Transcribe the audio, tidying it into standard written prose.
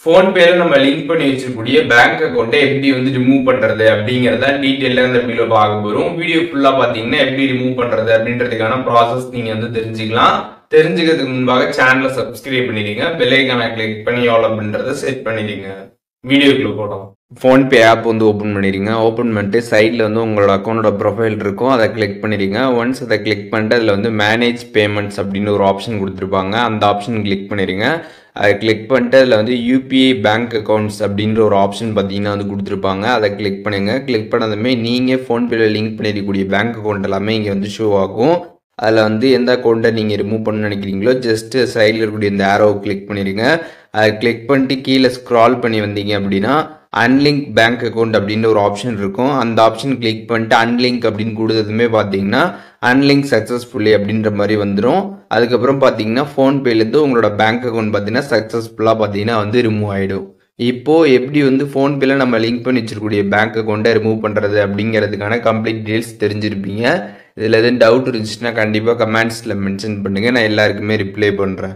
ஃபோன்பேல நம்ம லிங்க் பண்ணி வச்சிருக்கக்கூடிய பேங்க் அக்கௌண்ட்டை எப்படி வந்து ரிமூவ் பண்றது அப்படிங்கறத டீடைலா இந்த வீடியோ பார்க்க போறோம். வீடியோ ஃபுல்லா பாத்தீங்கன்னா எப்படி ரிமூவ் பண்றது அப்படின்றதுக்கான ப்ராசஸ் நீங்க வந்து தெரிஞ்சுக்கலாம். தெரிஞ்சுக்கிறதுக்கு முன்பாக சேனலை சப்ஸ்கிரைப் பண்ணிடுங்க, பெல் ஐகானை கிளிக் பண்ணி ஆல் அப்படின்றத செட் பண்ணிடுங்க. வீடியோக்குள்ள போகலாம். ஃபோன்பே ஆப் வந்து ஓப்பன் பண்ணிடுங்க. ஓப்பன் பண்ணிட்டு சைடில் வந்து உங்களோட அக்கௌண்டோட ப்ரொஃபைல் இருக்கும், அதை கிளிக் பண்ணிடுங்க. ஒன்ஸ் அதை கிளிக் பண்ணிட்டு அதில் வந்து மேனேஜ் பேமெண்ட்ஸ் அப்படின்னு ஒரு ஆப்ஷன் கொடுத்துருப்பாங்க, அந்த ஆப்ஷன் கிளிக் பண்ணிடுங்க. அதை கிளிக் பண்ணிட்டு அதில் வந்து யூபிஐ பேங்க் அக்கௌண்ட்ஸ் அப்படின்ற ஒரு ஆப்ஷன் பார்த்தீங்கன்னா வந்து கொடுத்துருப்பாங்க, அதை கிளிக் பண்ணுங்கள். கிளிக் பண்ணதுமே நீங்கள் ஃபோன்பேல லிங்க் பண்ணிருக்கக்கூடிய பேங்க் அக்கௌண்ட் எல்லாமே இங்கே வந்து ஷோ ஆகும். அதில் வந்து எந்த அக்கௌண்ட்டை நீங்கள் ரிமூவ் பண்ண நினைக்கிறீங்களோ ஜஸ்ட் சைடில் இருக்கக்கூடிய இந்த ஆரோவை கிளிக் பண்ணிடுங்க. அதை கிளிக் பண்ணிட்டு கீழே ஸ்க்ரால் பண்ணி வந்தீங்க அப்படின்னா அன்லிங்க் பேங்க் அக்கௌண்ட் அப்படின்னு ஒரு ஆப்ஷன் இருக்கும், அந்த ஆப்ஷன் கிளிக் பண்ணிட்டு அன்லிங்க் அப்படின்னு கொடுத்ததுமே பார்த்தீங்கன்னா அன்லிங்க் சக்ஸஸ்ஃபுல்லி அப்படின்ற மாதிரி வந்துடும். அதுக்கப்புறம் பார்த்தீங்கன்னா ஃபோன்பேலேருந்து உங்களோட பேங்க் அக்கௌண்ட் பார்த்தீங்கன்னா சக்ஸஸ்ஃபுல்லாக பார்த்தீங்கன்னா வந்து ரிமூவ் ஆகிடும். இப்போது எப்படி வந்து ஃபோன்பேல நம்ம லிங்க் பண்ணி வச்சிருக்கக்கூடிய பேங்க் அக்கௌண்ட்டை ரிமூவ் பண்ணுறது அப்படிங்கிறதுக்கான கம்ப்ளீட் டீடைல்ஸ் தெரிஞ்சிருப்பீங்க. இதில் எதுவும் டவுட் இருந்துச்சுன்னா கண்டிப்பாக கமெண்ட்ஸில் மென்ஷன் பண்ணுங்கள், நான் எல்லாருக்குமே ரிப்ளை பண்ணுறேன்.